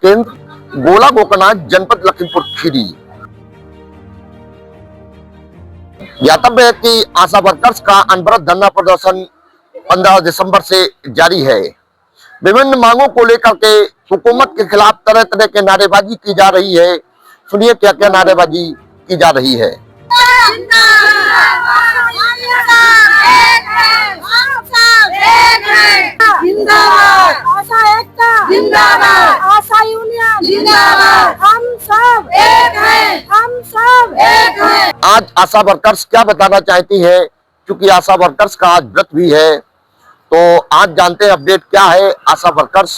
केंद्र गोला गोकर्ण जनपद लखीमपुर खीरी। ज्ञातव्य है कि आशा वर्कर्स का अनवरत धरना प्रदर्शन 15 दिसंबर से जारी है। विभिन्न मांगों को लेकर के हुकूमत के खिलाफ तरह तरह के नारेबाजी की जा रही है। सुनिए क्या क्या नारेबाजी की जा रही है। जिंदाबाद आशा एकता, जिंदाबाद आशा यूनियन, जिंदाबाद हम सब एक हैं, हम सब एक हैं। आज आशा वर्कर्स क्या बताना चाहती है, क्योंकि आशा वर्कर्स का आज व्रत भी है, तो आज जानते हैं अपडेट क्या है। आशा वर्कर्स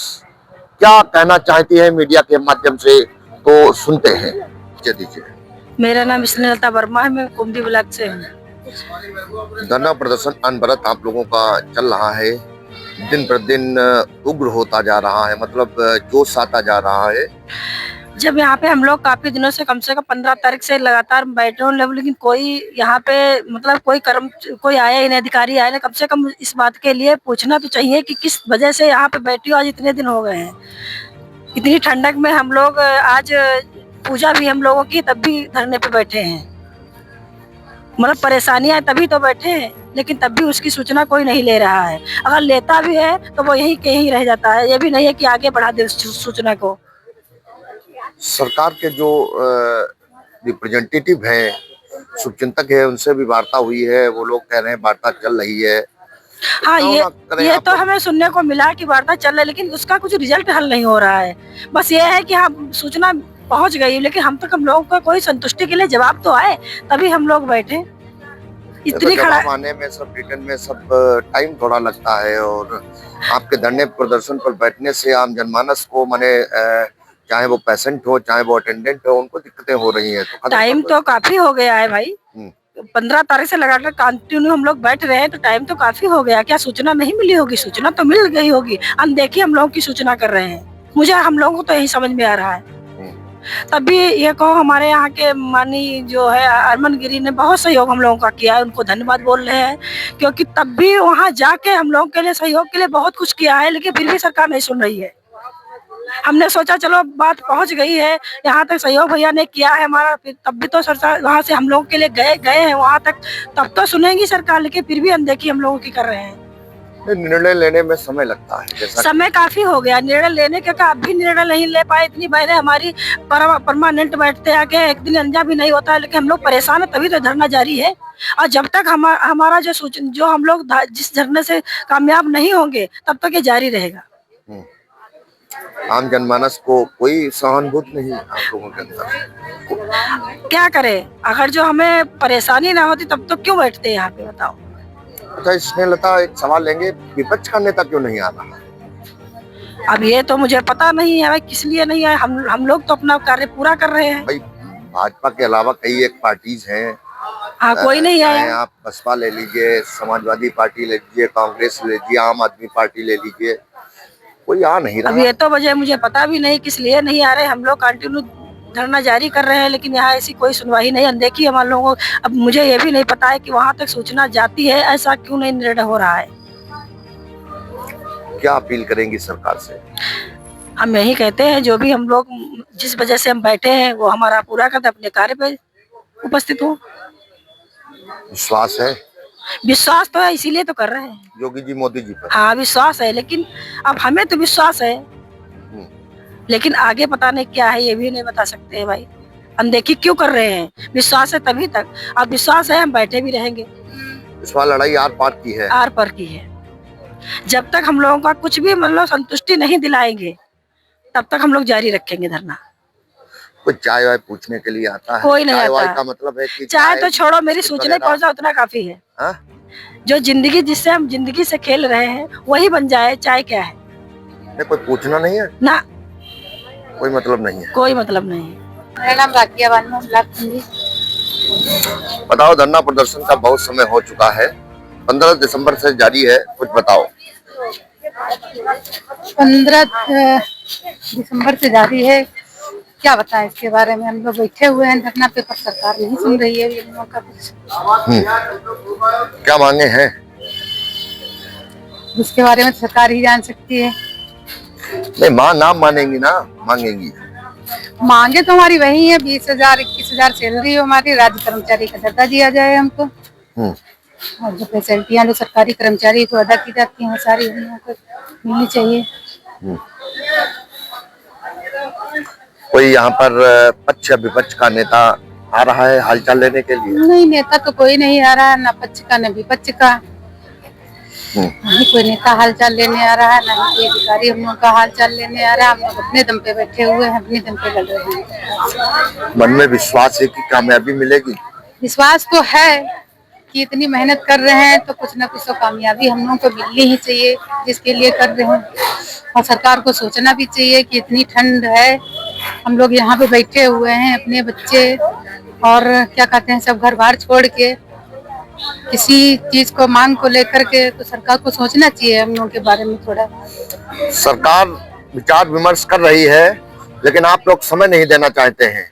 क्या कहना चाहती है मीडिया के माध्यम से, तो सुनते हैं। दीजिए। मेरा नाम स्नेहलता वर्मा है, मैं कुंभी ब्लॉक से हूँ। धरना प्रदर्शन अनवरत आप लोगों का चल रहा है, दिन प्रतिदिन उग्र होता जा रहा है, मतलब जोश आता जा रहा है। जब यहाँ पे हम लोग काफी दिनों से कम 15 तारीख से लगातार बैठे हुए, लेकिन कोई यहाँ पे मतलब कोई आया ही नहीं, अधिकारी आया नहीं। कम से कम इस बात के लिए पूछना तो चाहिए कि किस वजह से यहाँ पे बैठी हो। आज इतने दिन हो गए हैं, इतनी ठंडक में हम लोग आज पूजा भी हम लोगों की, तब भी धरने पे बैठे हैं। मतलब परेशानियां तभी तो बैठे हैं, लेकिन तब भी उसकी सूचना कोई नहीं ले रहा है। अगर लेता भी है तो वो यहीं कहीं रह जाता है। ये भी नहीं है कि आगे बढ़ा दे उस सूचना को। सरकार के जो रिप्रेजेंटेटिव हैं, शुभचिंतक है, उनसे भी वार्ता हुई है। वो लोग कह रहे हैं वार्ता चल रही है। हाँ, ये तो हमें सुनने को मिला कि वार्ता चल रही है, लेकिन उसका कुछ रिजल्ट हल नहीं हो रहा है। बस ये है कि हाँ, सूचना पहुंच गई, लेकिन हम लोगों को कोई संतुष्टि के लिए जवाब तो आए, तभी हम लोग बैठे। इतनी खड़ा आने में सब रिटर्न में सब टाइम थोड़ा लगता है, और आपके धरने प्रदर्शन पर बैठने से आम जनमानस को माने चाहे वो पेशेंट हो चाहे वो अटेंडेंट हो, उनको दिक्कतें हो रही है। तो टाइम तो काफी हो गया है भाई। 15 तारीख से लगातार कंटिन्यू हम लोग बैठ रहे हैं, तो टाइम तो काफी हो गया। क्या सूचना नहीं मिली होगी? सूचना तो मिल गई होगी। अनदेखी हम लोगों की सूचना कर रहे हैं। मुझे हम लोगों को तो यही समझ में आ रहा है। तभी ये कहो, हमारे यहाँ के माननीय जो है अरमान गिरी ने बहुत सहयोग हम लोगों का किया है, उनको धन्यवाद बोल रहे हैं। क्योंकि तब भी वहाँ जाके हम लोगों के लिए सहयोग के लिए बहुत कुछ किया है, लेकिन फिर भी सरकार नहीं सुन रही है। हमने सोचा चलो बात पहुंच गई है, यहाँ तक सहयोग भैया ने किया है हमारा, तब भी तो सरकार वहाँ से हम लोगों के लिए गए हैं वहाँ तक, तब तो सुनेंगी सरकार। लेकिन फिर भी अनदेखी हम लोगों की कर रहे हैं। निर्णय लेने में समय लगता है। समय काफी हो गया निर्णय लेने के, अब भी निर्णय नहीं ले पाए। इतनी बहनें हमारी परमानेंट बैठते आके, एक दिन अंजा भी नहीं होता है, लेकिन हम लोग परेशान है, तभी तो धरना जारी है। और जब तक हमारा जो हम लोग जिस धरने से कामयाब नहीं होंगे, तब तक ये जारी रहेगा। आम जनमानस को कोई सहानुभूति नहीं आप लोगों के अंदर। क्या करें? अगर जो हमें परेशानी ना होती तब तो क्यों बैठते हैं यहाँ पे, बताओ। अच्छा, स्नेहलता, एक सवाल लेंगे, विपक्ष का नेता क्यों नहीं आ रहा? अब ये तो मुझे पता नहीं है भाई, किस लिए नहीं है। हम लोग तो अपना कार्य पूरा कर रहे हैं भाई। भाजपा के अलावा कई एक पार्टीज हैं। हाँ, कोई नहीं आया। आप बसपा ले लीजिए, समाजवादी पार्टी ले लीजिए, कांग्रेस ले लीजिए, आम आदमी पार्टी ले लीजिए, कोई आ नहीं रहा। अब ये तो वजह मुझे पता भी नहीं किस लिए नहीं आ रहे। हम लोग कंटिन्यू धरना जारी कर रहे हैं, लेकिन यहाँ ऐसी कोई सुनवाई नहीं, अनदेखी हमारे लोगों को। अब मुझे ये भी नहीं पता है कि वहाँ तक सूचना जाती है, ऐसा क्यों नहीं निर्णय हो रहा है। क्या अपील करेंगी सरकार से? हम यही कहते हैं, जो भी हम लोग जिस वजह से हम बैठे हैं वो हमारा पूरा करते, अपने कार्य पे उपस्थित हो। विश्वास है? विश्वास तो है, इसीलिए तो कर रहे हैं योगी जी, मोदी जी पर। हाँ, विश्वास है, लेकिन अब हमें तो विश्वास है, लेकिन आगे पता नहीं क्या है, ये भी नहीं बता सकते हैं भाई। अनदेखी क्यों कर रहे हैं? विश्वास है तभी तक। अब विश्वास है, हम बैठे भी रहेंगे। इस बार लड़ाई आर पार की है। आर पार की है। जब तक हम लोगों का कुछ भी मतलब संतुष्टि नहीं दिलाएंगे, तब तक हम लोग जारी रखेंगे धरना। कुछ चाय वाय पूछने के लिए आता है? कोई नहीं चाय आता। का मतलब है कि चाय तो छोड़ो, मेरी सूचना पहुंचा उतना काफी है। हा? जो जिंदगी, जिससे हम जिंदगी से खेल रहे हैं, वही बन जाए। चाय क्या है? कोई पूछना नहीं है ना, कोई मतलब नहीं है। कोई मतलब नहीं है। मेरा नाम राकिया बानो, ब्लॉक कुंभी। बताओ, धरना प्रदर्शन का बहुत समय हो चुका है, 15 दिसंबर से जारी है, कुछ बताओ। 15 दिसंबर से जारी है, क्या बताएं इसके बारे में। हम लोग बैठे हुए हैं धरना पे, पर सरकार नहीं सुन रही है इन लोगों का कुछ। क्या मांगे हैं? उसके बारे में सरकार ही जान सकती है। नहीं माँ ना मानेंगी ना, मांगेंगी। मांगे तो हमारी वही है, 20,000 21,000 सैलरी हो हमारी, राज्य कर्मचारी का दर्जा दिया जाए हमको। हम्म। और जो फैसिलिटियाँ जो सरकारी कर्मचारी को अदा की जाती हैं वो सारी हम लोगों को मिलनी चाहिए। कोई यहाँ पर पक्ष या विपक्ष का नेता आ रहा है हालचाल लेने के लिए? नहीं, नेता तो कोई नहीं आ रहा है, ना पक्ष का न विपक्ष का। नहीं कोई नेता हालचाल लेने आ रहा है, ना ही कोई अधिकारी हम लोग का हालचाल लेने आ रहा है। हम लोग अपने दम पे बैठे हुए हैं, अपने दम पे लड़ रहे हैं। मन में विश्वास है कि कामयाबी मिलेगी? विश्वास तो है कि इतनी मेहनत कर रहे हैं तो कुछ ना कुछ तो कामयाबी हम लोगों को मिलनी ही चाहिए, जिसके लिए कर रहे हैं। और सरकार को सोचना भी चाहिए कि इतनी ठंड है, हम लोग यहाँ पे बैठे हुए हैं, अपने बच्चे और क्या कहते हैं सब घर बार छोड़ के किसी चीज को मांग को लेकर के, तो सरकार को सोचना चाहिए हम लोगों के बारे में थोड़ा। सरकार विचार विमर्श कर रही है, लेकिन आप लोग समय नहीं देना चाहते हैं।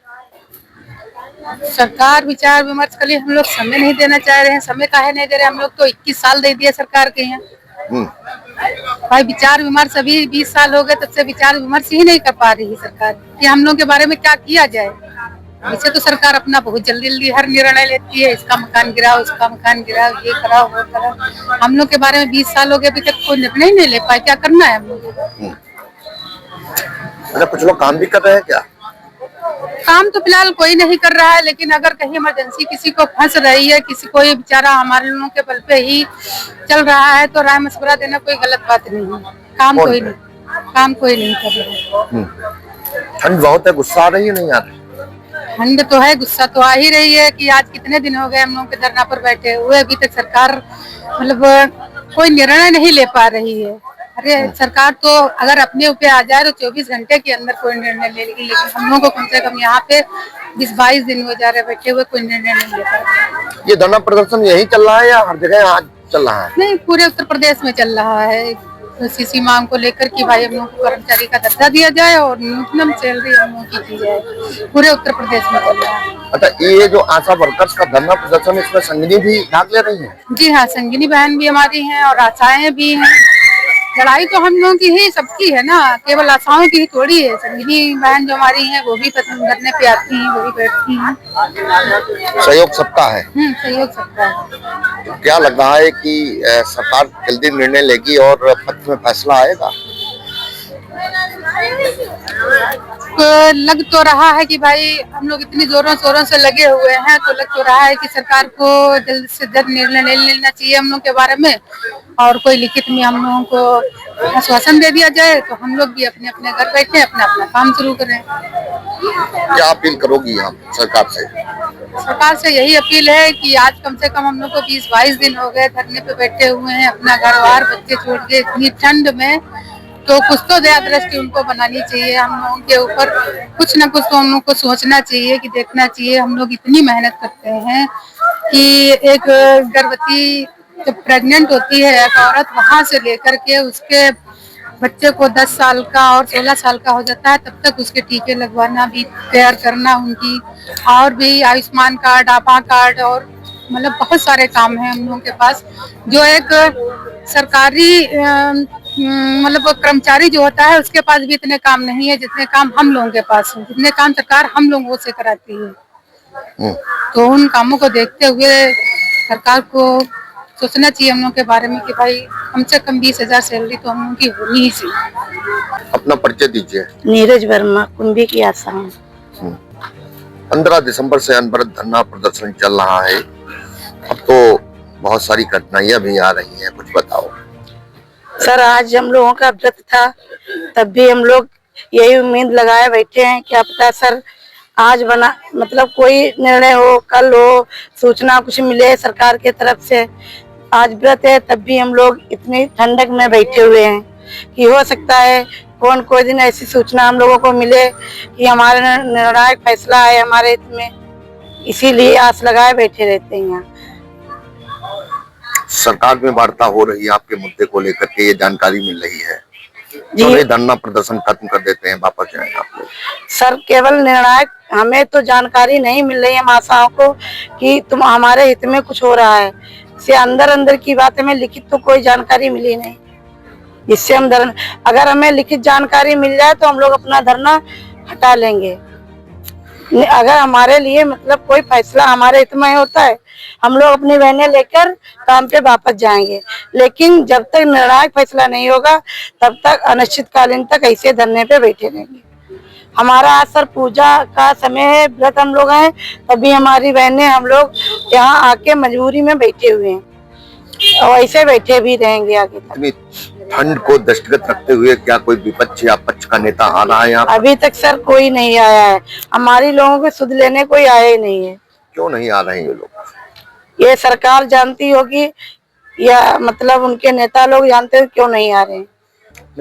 सरकार विचार विमर्श के लिए हम लोग समय नहीं देना चाह रहे हैं। समय काहे नहीं दे रहे? हम लोग तो 21 साल दे दिए सरकार के यहाँ। भाई विचार विमर्श अभी 20 साल हो गए, तब से विचार विमर्श ही नहीं कर पा रही है सरकार कि हम लोग के बारे में क्या किया जाए। वैसे तो सरकार अपना बहुत जल्दी जल्दी हर निर्णय लेती है, इसका मकान गिराओ, उसका मकान गिराओ, ये कराओ वो कराओ। हम लोग के बारे में 20 साल हो गए, अभी तक कोई निर्णय ही नहीं ले पाए। क्या करना है हम लोग? अच्छा, कुछ लोग काम भी कर रहे हैं क्या? काम तो फिलहाल कोई नहीं कर रहा है, लेकिन अगर कहीं इमरजेंसी किसी को फंस रही है, किसी को ये बेचारा हमारे लोगों के बल पे ही चल रहा है, तो राय मशवरा देना कोई गलत बात नहीं है। काम कोई नहीं कर रहा है। ठंड बहुत है, गुस्सा आ रही है नहीं आ रही? ठंड तो है, गुस्सा तो आ ही रही है कि आज कितने दिन हो गए हम लोग के धरना पर बैठे हुए, अभी तक सरकार मतलब कोई निर्णय नहीं ले पा रही है। अरे सरकार तो अगर अपने ऊपर आ जाए तो 24 घंटे के अंदर कोई निर्णय ले लेगी, लेकिन हम लोग को कम से कम यहाँ पे 20-22 दिन हो जा रहे बैठे हुए, कोई निर्णय नहीं ले पा रहे। ये धरना प्रदर्शन यही चल रहा है या हर जगह आज चल रहा है? नहीं, पूरे उत्तर प्रदेश में चल रहा है। तो सीसी मांग को लेकर कि भाई हम लोग को कर्मचारी का दर्जा दिया जाए और न्यूनतम सैलरी हम लोग की जाए, पूरे उत्तर प्रदेश में चल रहा है। अच्छा, ये जो आशा वर्कर्स का धरना प्रदर्शन, इसमें संगिनी भी भाग ले रही है? जी हाँ, संगिनी बहन भी हमारी हैं और आशाएं भी हैं। लड़ाई तो हम लोगों की ही सबकी है ना, केवल आशाओं की ही थोड़ी है। संगिनी बहन जो हमारी हैं वो भी पसंद करने पे आती हैं, वो भी बैठती हैं। सहयोग सबका है। सहयोग सबका है। तो क्या लग रहा है कि सरकार जल्दी निर्णय लेगी और पक्ष में फैसला आएगा? लग तो रहा है कि भाई हम लोग इतनी जोरों शोरों से लगे हुए हैं, तो लग तो रहा है कि सरकार को जल्द से जल्द निर्णय ले लेना चाहिए हम लोग के बारे में, और कोई लिखित में हम लोगों को आश्वासन दे दिया जाए तो हम लोग भी अपने अपने घर बैठे अपना अपना काम शुरू करें। क्या अपील करोगी आप सरकार से? सरकार से यही अपील है कि आज कम से कम हम लोग को 20-22 दिन हो गए धरने पे बैठे हुए हैं, अपना घर बार बच्चे छोड़ के इतनी ठंड में, तो कुछ तो दया दृष्टि उनको बनानी चाहिए हम लोगों के ऊपर। कुछ न कुछ तो हम लोग को सोचना चाहिए कि देखना चाहिए। हम लोग इतनी मेहनत करते हैं कि एक गर्भवती जब प्रेग्नेंट होती है एक औरत, वहां से लेकर के उसके बच्चे को 10 साल का और 16 साल का हो जाता है, तब तक उसके टीके लगवाना भी, तैयार करना उनकी, और भी आयुष्मान कार्ड, आभा कार्ड, और मतलब बहुत सारे काम हैं हम लोगों के पास, जो एक सरकारी मतलब कर्मचारी जो होता है उसके पास भी इतने काम नहीं है जितने काम हम लोगों के पास हैं, जितने काम सरकार हम लोगों से कराती है। तो उन कामों को देखते हुए सरकार को सोचना चाहिए हम लोग के बारे में कि भाई कम से कम 20,000 सैलरी तो हम लोगों की होनी ही चाहिए। अपना परिचय दीजिए। नीरज वर्मा, कुंभी की आशा हूँ। 15 दिसंबर से अनवरत धरना प्रदर्शन चल रहा है। अब तो बहुत सारी कठिनाइयां भी आ रही हैं, कुछ बताओ। सर, आज हम लोगों का व्रत था, तब भी हम लोग यही उम्मीद लगाए बैठे हैं, क्या पता सर आज बना मतलब कोई निर्णय हो, कल हो, सूचना कुछ मिले सरकार के तरफ से। आज व्रत है, तब भी हम लोग इतनी ठंडक में बैठे हुए हैं कि हो सकता है कोई दिन ऐसी सूचना हम लोगों को मिले कि हमारे निर्णायक फैसला है हमारे हित में, इसीलिए आस लगाए बैठे रहते हैं यहाँ। सरकार में वार्ता हो रही है आपके मुद्दे को लेकर के, ये जानकारी मिल रही है, तो धरना प्रदर्शन खत्म कर देते हैं, वापस जाएंगे आप लोग? सर, केवल निर्णायक हमें तो जानकारी नहीं मिल रही है आशाओं को कि तुम हमारे हित में कुछ हो रहा है, से अंदर अंदर की बात हमें लिखित तो कोई जानकारी मिली नहीं। जिससे हम धरना, अगर हमें लिखित जानकारी मिल जाए तो हम लोग अपना धरना हटा लेंगे। अगर हमारे लिए मतलब कोई फैसला हमारे हित में होता है, हम लोग अपनी बहनें लेकर काम पे वापस जाएंगे। लेकिन जब तक निर्णायक फैसला नहीं होगा तब तक अनिश्चितकालीन तक ऐसे धरने पे बैठे रहेंगे। हमारा आज सर पूजा का समय है, व्रत हम लोग हैं, तभी हमारी बहनें हम लोग यहाँ आके मजबूरी में बैठे हुए हैं और ऐसे बैठे भी रहेंगे आगे तक। ठंड को दृष्टिगत रखते हुए क्या कोई विपक्ष या पक्ष का नेता आ रहा है यहाँ? अभी तक सर कोई नहीं आया है, हमारी लोगों को सुध लेने कोई आया ही नहीं है। क्यों नहीं आ रहे हैं ये लोग? ये सरकार जानती होगी या मतलब उनके नेता लोग जानते हो क्यों नहीं आ रहे हैं।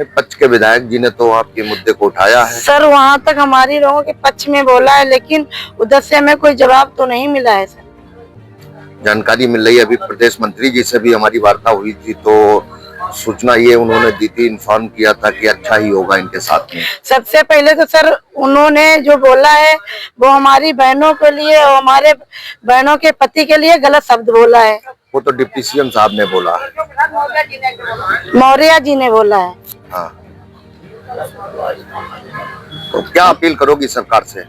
पक्ष के विधायक जी ने तो आपके मुद्दे को उठाया है। सर वहाँ तक हमारी लोगों के पक्ष में बोला है, लेकिन उधर से हमें कोई जवाब तो नहीं मिला है सर। जानकारी मिल रही है, अभी प्रदेश मंत्री जी से भी हमारी वार्ता हुई थी तो सूचना ये उन्होंने दी थी, इन्फॉर्म किया था कि अच्छा ही होगा इनके साथ में। सबसे पहले तो सर उन्होंने जो बोला है वो हमारी बहनों के लिए और हमारे बहनों के पति के लिए गलत शब्द बोला है। वो तो डिप्टी सीएम साहब ने बोला है, मौर्य जी ने बोला है। हाँ। तो क्या अपील करोगी सरकार से?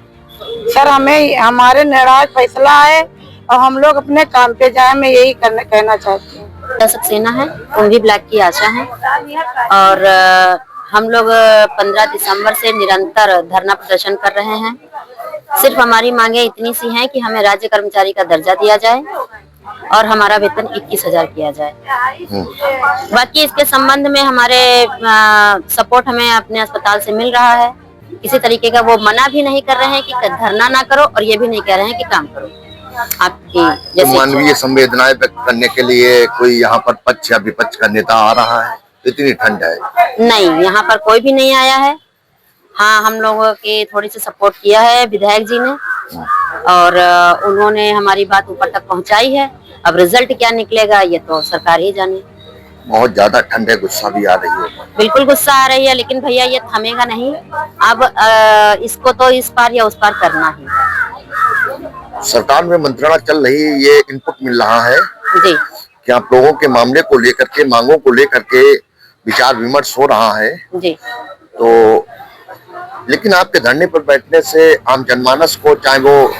सर हमें हमारे निर्णायक फैसला है और हम लोग अपने काम पे जाए, मैं यही कहना चाहती हूँ। सक्सेना है, कुंभी ब्लॉक की आशा है और हम लोग 15 दिसंबर से निरंतर धरना प्रदर्शन कर रहे हैं। सिर्फ हमारी मांगे इतनी सी हैं कि हमें राज्य कर्मचारी का दर्जा दिया जाए और हमारा वेतन 21,000 किया जाए। बाकी इसके संबंध में हमारे सपोर्ट हमें अपने अस्पताल से मिल रहा है। किसी तरीके का वो मना भी नहीं कर रहे हैं कि धरना ना करो और ये भी नहीं कह रहे हैं कि काम करो। आपकी जैसे मानवीय संवेदनाएं व्यक्त करने के लिए कोई यहाँ पर पक्ष या विपक्ष का नेता आ रहा है? इतनी ठंड है। नहीं, यहाँ पर कोई भी नहीं आया है। हाँ, हम लोगों की थोड़ी सी सपोर्ट किया है विधायक जी ने और उन्होंने हमारी बात ऊपर तक पहुँचाई है। अब रिजल्ट क्या निकलेगा ये तो सरकार ही जाने। बहुत ज्यादा ठंड है, गुस्सा भी आ रही है। बिल्कुल गुस्सा आ रही है, लेकिन भैया ये थमेगा नहीं। अब इसको तो इस पार या उस पार करना ही। सरकार में मंत्रणा चल रही, ये इनपुट मिल रहा है जी कि आप लोगों के मामले को लेकर के, मांगों को लेकर के विचार विमर्श हो रहा है जी। तो लेकिन आपके धरने पर बैठने से आम जनमानस को, चाहे वो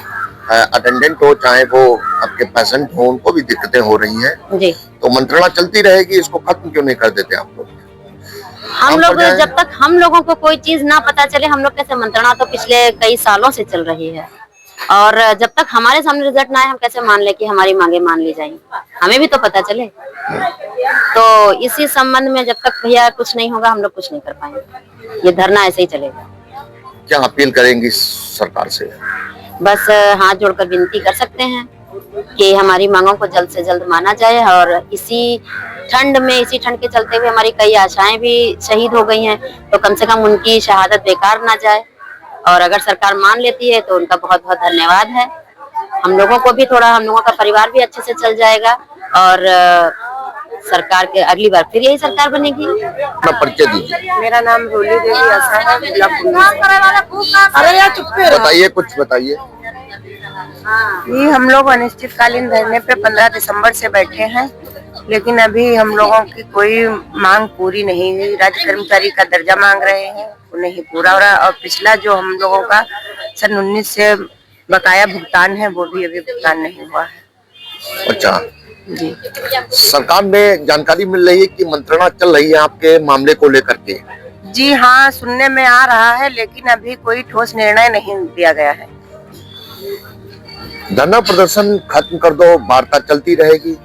अटेंडेंट हो चाहे वो आपके पेशेंट हो, उनको भी दिक्कतें हो रही हैं जी। तो मंत्रणा चलती रहेगी, इसको खत्म क्यों नहीं कर देते आप लोग? हम लोग जब तक हम लोगों को कोई चीज ना पता चले, हम लोग कैसे, मंत्रणा तो पिछले कई सालों से चल रही है और जब तक हमारे सामने रिजल्ट ना आए हम कैसे मान ले कि हमारी मांगे मान ली जाएंगी? हमें भी तो पता चले। तो इसी संबंध में जब तक भैया कुछ नहीं होगा हम लोग कुछ नहीं कर पाएंगे। ये धरना ऐसे ही चलेगा। क्या अपील करेंगी सरकार से? बस हाथ जोड़कर विनती कर सकते हैं कि हमारी मांगों को जल्द से जल्द माना जाए और इसी ठंड के चलते हुए हमारी कई आशाएं भी शहीद हो गई हैं तो कम से कम उनकी शहादत बेकार ना जाए और अगर सरकार मान लेती है तो उनका बहुत बहुत धन्यवाद है। हम लोगों को भी थोड़ा, हम लोगों का परिवार भी अच्छे से चल जाएगा और सरकार के अगली बार फिर यही सरकार बनेगी। अपना परिचय दीजिए। मेरा नाम रोली देवी आशा है। अरे यार चुप पे बताइए, कुछ बताइए। ये हम लोग अनिश्चितकालीन धरने पे 15 दिसंबर से बैठे हैं, लेकिन अभी हम लोगों की कोई मांग पूरी नहीं हुई। राज्य कर्मचारी का दर्जा मांग रहे हैं, वो नहीं पूरा हो रहा और पिछला जो हम लोगों का सन 19 से बकाया भुगतान है वो भी अभी भुगतान नहीं हुआ है। अच्छा जी। सरकार में जानकारी मिल रही है कि मंत्रणा चल रही है आपके मामले को लेकर के। जी हाँ, सुनने में आ रहा है, लेकिन अभी कोई ठोस निर्णय नहीं दिया गया है। धरना प्रदर्शन खत्म कर दो, वार्ता चलती रहेगी?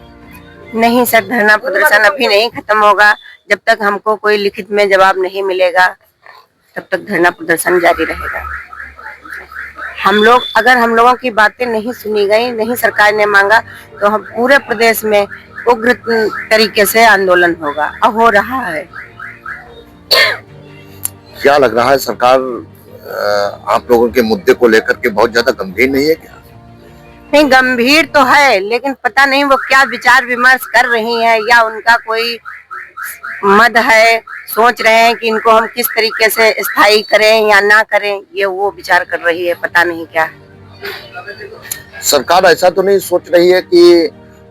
नहीं सर, धरना प्रदर्शन अभी नहीं खत्म होगा। जब तक हमको कोई लिखित में जवाब नहीं मिलेगा तब तक धरना प्रदर्शन जारी रहेगा। हम लोगों की बातें नहीं सुनी गई, नहीं सरकार ने मांगा, तो हम पूरे प्रदेश में उग्र तरीके से आंदोलन होगा और हो रहा है। क्या लग रहा है सरकार आप लोगों के मुद्दे को लेकर के बहुत ज्यादा गंभीर नहीं है क्या? नहीं, गंभीर तो है, लेकिन पता नहीं वो क्या विचार विमर्श कर रही हैं या उनका कोई मद है, सोच रहे हैं कि इनको हम किस तरीके से स्थायी करें या ना करें, ये वो विचार कर रही है, पता नहीं क्या है। सरकार ऐसा तो नहीं सोच रही है कि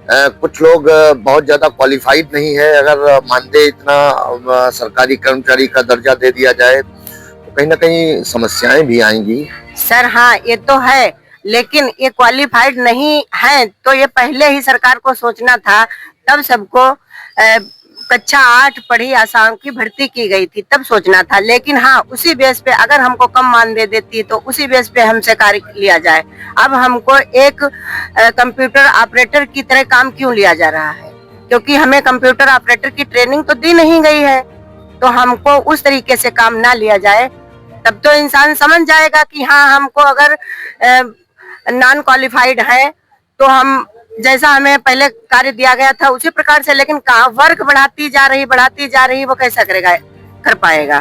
कुछ लोग बहुत ज्यादा क्वालिफाइड नहीं है। अगर मानदेय इतना सरकारी कर्मचारी का दर्जा दे दिया जाए तो कहीं ना कहीं समस्याएं भी आएंगी। सर हाँ ये तो है, लेकिन ये क्वालिफाइड नहीं है तो ये पहले ही सरकार को सोचना था, तब सबको कक्षा 8 पढ़ी आसाओं की भर्ती की गई थी, तब सोचना था। लेकिन हाँ उसी बेस पे अगर हमको कम मानदेय देती तो उसी बेस पे हमसे कार्य लिया जाए। अब हमको एक कंप्यूटर ऑपरेटर की तरह काम क्यों लिया जा रहा है? क्योंकि हमें कंप्यूटर ऑपरेटर की ट्रेनिंग तो दी नहीं गई है, तो हमको उस तरीके से काम ना लिया जाए। तब तो इंसान समझ जाएगा कि हाँ हमको अगर नॉन क्वालिफाइड है तो हम जैसा हमें पहले कार्य दिया गया था उसी प्रकार से, लेकिन कहाँ वर्क बढ़ाती जा रही वो कैसा करेगा, कर पाएगा?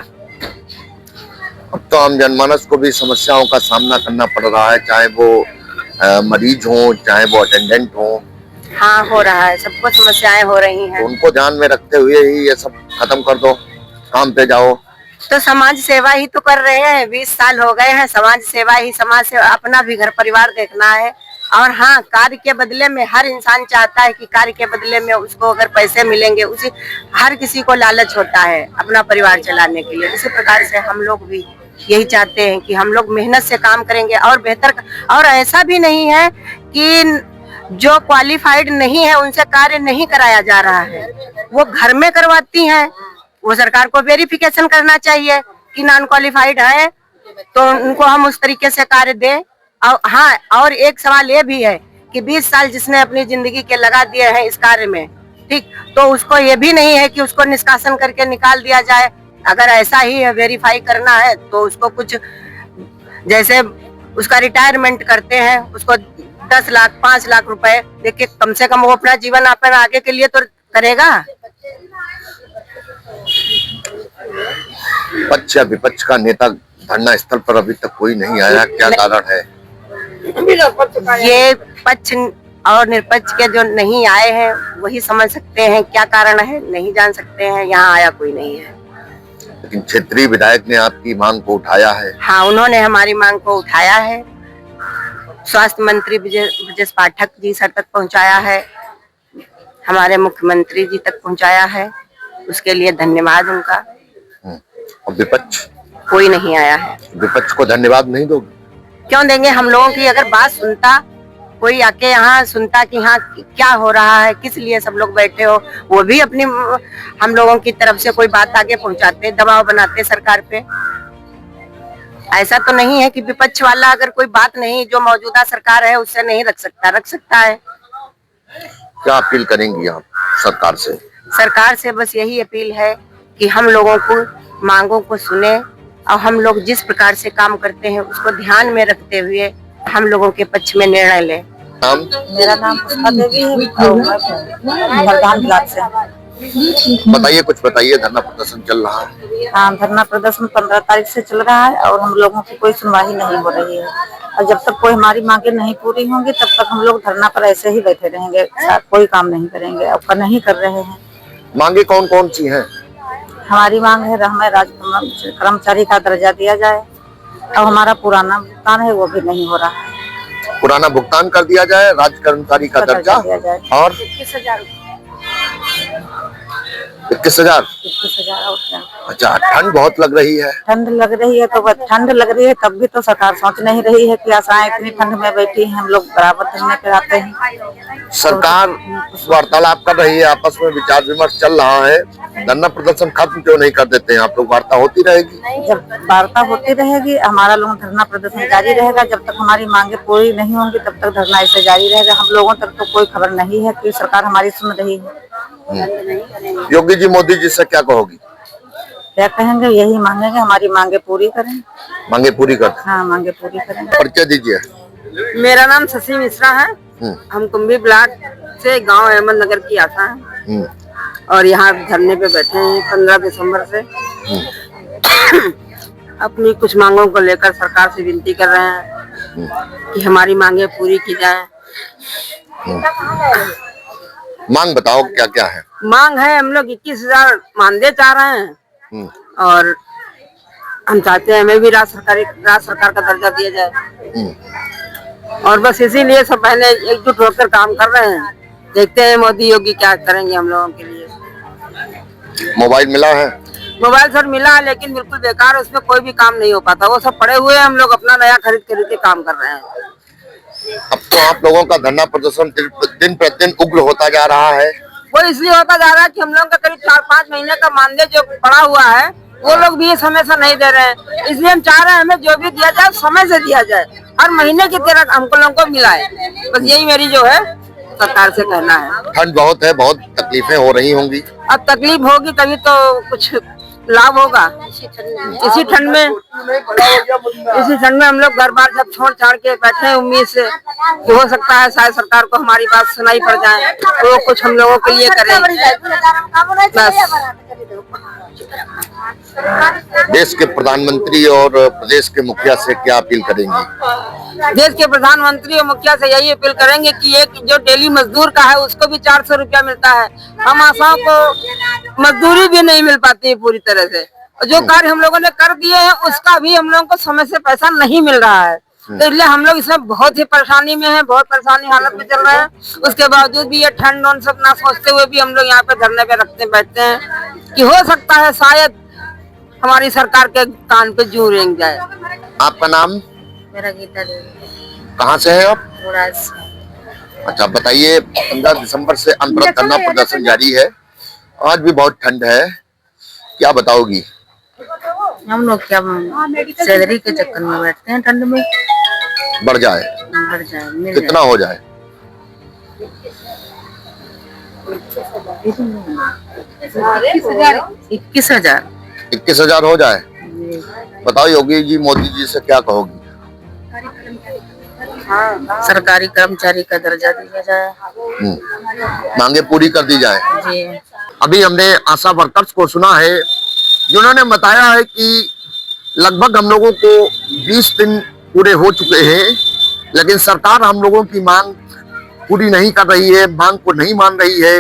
अब तो आम जनमानस को भी समस्याओं का सामना करना पड़ रहा है, चाहे वो मरीज हो चाहे वो अटेंडेंट हो। हाँ हो रहा है, सबको समस्याएं हो रही हैं। तो उनको ध्यान में रखते हुए ही ये सब खत्म कर दो, काम पे जाओ। तो समाज सेवा ही तो कर रहे हैं, 20 साल हो गए हैं समाज सेवा ही, समाज से अपना भी घर परिवार देखना है। और हाँ कार्य के बदले में हर इंसान चाहता है कि कार्य के बदले में उसको अगर पैसे मिलेंगे, उसी हर किसी को लालच होता है अपना परिवार चलाने के लिए। इसी प्रकार से हम लोग भी यही चाहते हैं कि हम लोग मेहनत से काम करेंगे और बेहतर। और ऐसा भी नहीं है कि जो क्वालिफाइड नहीं है उनसे कार्य नहीं कराया जा रहा है, वो घर में करवाती हैं। वो सरकार को वेरिफिकेशन करना चाहिए कि नॉन क्वालिफाइड है तो उनको हम उस तरीके से कार्य दें। और हाँ और एक सवाल ये भी है कि 20 साल जिसने अपनी जिंदगी के लगा दिए हैं इस कार्य में, ठीक, तो उसको ये भी नहीं है कि उसको निष्कासन करके निकाल दिया जाए। अगर ऐसा ही वेरीफाई करना है तो उसको कुछ जैसे उसका रिटायरमेंट करते हैं, उसको 10 लाख 5 लाख रुपए देके कम से कम वो अपना जीवन अपन आगे के लिए तो करेगा। पक्ष या विपक्ष का नेता धरना स्थल पर अभी तक कोई नहीं आया, क्या कारण है? ये पक्ष और निरपक्ष के जो नहीं आए हैं वही समझ सकते हैं क्या कारण है, नहीं जान सकते हैं। यहाँ आया कोई नहीं है। लेकिन क्षेत्रीय विधायक ने आपकी मांग को उठाया है। हाँ उन्होंने हमारी मांग को उठाया है, स्वास्थ्य मंत्री ब्रजेश पाठक जी सर तक पहुँचाया है, हमारे मुख्यमंत्री जी तक पहुँचाया है, उसके लिए धन्यवाद उनका। और विपक्ष कोई नहीं आया है। विपक्ष को धन्यवाद नहीं दोगे? क्यों देंगे? हम लोगों की अगर बात सुनता, कोई आके यहाँ सुनता कि हाँ क्या हो रहा है, किस लिए सब लोग बैठे हो, वो भी अपनी हम लोगों की तरफ से कोई बात आगे पहुँचाते, दबाव बनाते सरकार पे। ऐसा तो नहीं है कि विपक्ष वाला अगर कोई बात नहीं जो मौजूदा सरकार है उससे नहीं रख सकता है। क्या अपील करेंगी आप सरकार से? सरकार से बस यही अपील है कि हम लोगों को मांगों को सुने और हम लोग जिस प्रकार से काम करते हैं उसको ध्यान में रखते हुए हम लोगों के पक्ष में निर्णय ले। मेरा नाम पुष्पा देवी है और मैं भरदान ब्लॉक से। बताइए, कुछ बताइए। धरना प्रदर्शन चल रहा है। हाँ धरना प्रदर्शन 15 तारीख से चल रहा है और हम लोगों की कोई सुनवाई नहीं हो रही है। और जब तक कोई हमारी मांगे नहीं पूरी होंगी तब तक हम लोग धरना पर ऐसे ही बैठे रहेंगे, कोई काम नहीं करेंगे और नहीं कर रहे हैं। मांगे कौन कौन सी हैं? हमारी मांग है हमें राज्य कर्मचारी का दर्जा दिया जाए और हमारा पुराना भुगतान है वो भी नहीं हो रहा है। पुराना भुगतान कर दिया जाए, राज्य कर्मचारी का दर्जा दिया जाए। और 21,000 21,000। और क्या? अच्छा, ठंड बहुत लग रही है। ठंड लग रही है तो ठंड लग रही है तब भी तो सरकार सोच नहीं रही है कि आशाएं इतनी ठंड में बैठी हैं, हम लोग बराबर धरने पे आते हैं। सरकार वार्तालाप कर रही है, आपस में विचार विमर्श चल रहा है, धरना प्रदर्शन खत्म क्यों नहीं कर देते हैं आप लोग? वार्ता होती रहेगी। जब वार्ता होती रहेगी हमारा लोग धरना प्रदर्शन जारी रहेगा, जब तक हमारी मांगे पूरी नहीं होंगी तब तक धरना ऐसे जारी रहेगा। हम लोगों तक तो कोई खबर नहीं है कि सरकार हमारी सुन रही है। योगी जी मोदी जी से क्या कहोगी? क्या कहेंगे, यही मांगेंगे हमारी मांगे पूरी करें। मांगे पूरी कर। हाँ मांगे पूरी करें। परिचय दीजिए। मेरा नाम शशि मिश्रा है, हम कुंभी ब्लॉक से गांव अहमदनगर की आशा है और यहाँ धरने पे बैठे हैं 15 दिसंबर से। अपनी कुछ मांगों को लेकर सरकार से विनती कर रहे हैं कि हमारी मांगे पूरी की जाए। मांग बताओ क्या क्या है? मांग है, हम लोग 21,000 मानदेय चाह रहे हैं और हम चाहते हैं हमें भी राज्य सरकार का दर्जा दिया जाए। और बस इसीलिए सब पहले एकजुट होकर काम कर रहे हैं देखते हैं मोदी योगी क्या करेंगे हम लोगों के लिए। मोबाइल मिला है? मोबाइल सर मिला है लेकिन बिल्कुल बेकार, उसमें कोई भी काम नहीं हो पाता। वो सब पड़े हुए हैं, हम लोग अपना नया खरीद के काम कर रहे हैं। अब तो आप लोगों का धरना प्रदर्शन दिन प्रतिदिन उग्र होता जा रहा है। वो इसलिए होता जा रहा है कि हम लोगों का करीब 4-5 महीने का मानदेय जो पड़ा हुआ है वो लोग भी समय से नहीं दे रहे हैं। इसलिए हम चाह रहे हैं हमें जो भी दिया जाए समय से दिया जाए, हर महीने की तरह हमको लोगों को मिलाए। बस यही मेरी जो है सरकार से कहना है। ठंड बहुत है, बहुत तकलीफें हो रही होंगी। अब तकलीफ होगी तभी तो कुछ लाभ होगा। इसी ठंड में हम लोग घर बार सब छोड़ छाड़ के बैठे हैं उम्मीद से कि हो सकता है शायद सरकार को हमारी बात सुनाई पड़ जाए तो वो कुछ हम लोगों के लिए करें। देश के प्रधानमंत्री और प्रदेश के मुखिया से क्या अपील करेंगी? देश के प्रधानमंत्री और मुखिया से यही अपील करेंगे कि एक जो डेली मजदूर का है उसको भी 400 रुपया मिलता है। हम आसाओं को मजदूरी भी नहीं मिल पाती है पूरी तरह से। जो कार्य हम लोगों ने कर दिए हैं उसका भी हम लोगों को समय से पैसा नहीं मिल रहा है। तो इसलिए हम लोग इसमें बहुत ही परेशानी में हैं, बहुत परेशानी हालत में चल रहे हैं। उसके बावजूद भी ये ठंड और सब ना सोचते हुए भी हम लोग यहाँ पे धरने पे बैठते हैं कि हो सकता है शायद हमारी सरकार के कान पे जू रेंग जाए। आपका नाम? मेरा गीता देवी। कहाँ से है आप? उड़ास। अच्छा बताइए, 15 दिसंबर से अनवरत धरना प्रदर्शन जारी है, आज भी बहुत ठंड है, क्या बताओगी? हम लोग क्या सैलरी के चक्कर में बैठते हैं, ठंड में बढ़ जाए कितना हो जाए? 21,000 हो जाए। बताओ योगी जी, मोदी जी से क्या कहोगी? सरकारी कर्मचारी का दर्जा दिया जाए, मांगे पूरी कर दी जाए। जी। अभी हमने आशा वर्कर्स को सुना है जिन्होंने बताया है कि लगभग हम लोगों को 20 दिन पूरे हो चुके हैं, लेकिन सरकार हम लोगों की मांग पूरी नहीं कर रही है, मांग को नहीं मान रही है।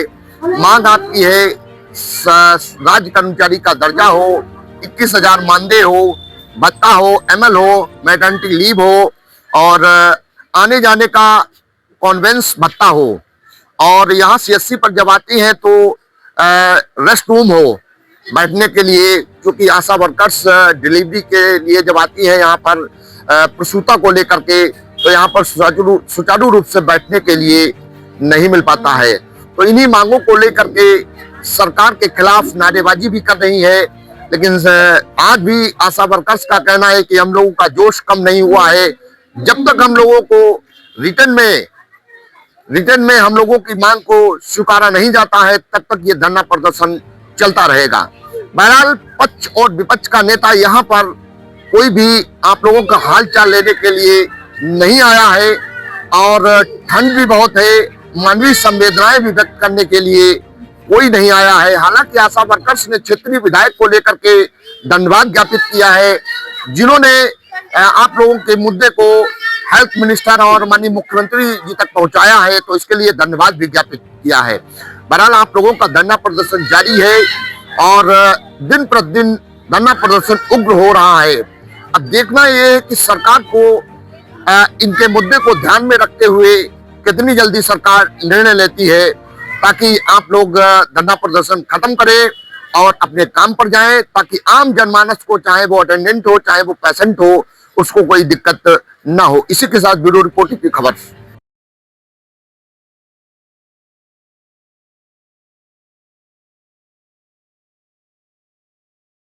मांग आपकी है राज्य कर्मचारी का दर्जा हो, 21,000 मानदेय हो, भत्ता हो, एमएल हो, मैटरनिटी लीव हो और आने जाने का कॉन्वेंस भत्ता हो। और यहाँ CSC पर जब आती हैं तो रेस्ट रूम हो बैठने के लिए, क्योंकि आशा वर्कर्स डिलीवरी के लिए जब आती है यहाँ पर प्रसूता को लेकर के, तो यहाँ पर सुचारू रूप से बैठने के लिए नहीं मिल पाता है। तो इन्हीं मांगों को लेकर के सरकार के खिलाफ नारेबाजी भी कर रही है, लेकिन आज भी आशा वर्कर्स का कहना है कि हम लोगों का जोश कम नहीं हुआ है। जब तक हम लोगों को रिटर्न में हम लोगों की मांग को स्वीकारा नहीं जाता है, तब तक ये धरना प्रदर्शन चलता रहेगा। बहरहाल पक्ष और विपक्ष का नेता यहाँ पर कोई भी आप लोगों का हाल चाल लेने के लिए नहीं आया है और ठंड भी बहुत है, मानवीय संवेदनाएं भी व्यक्त करने के लिए कोई नहीं आया है। हालांकि आशा वर्कर्स ने क्षेत्रीय विधायक को लेकर के धन्यवाद ज्ञापित किया है, जिन्होंने आप लोगों के मुद्दे को हेल्थ मिनिस्टर और माननीय मुख्यमंत्री जी तक पहुंचाया है, तो इसके लिए धन्यवाद भी ज्ञापित किया है। बहरहाल आप लोगों का धरना प्रदर्शन जारी है और दिन प्रतिदिन धरना प्रदर्शन उग्र हो रहा है। अब देखना यह है कि सरकार को इनके मुद्दे को ध्यान में रखते हुए कितनी जल्दी सरकार निर्णय लेती है, ताकि आप लोग धरना प्रदर्शन खत्म करें और अपने काम पर जाएं, ताकि आम जनमानस को, चाहे वो अटेंडेंट हो चाहे वो पेशेंट हो, उसको कोई दिक्कत ना हो। इसी के साथ ब्यूरो रिपोर्ट की खबर।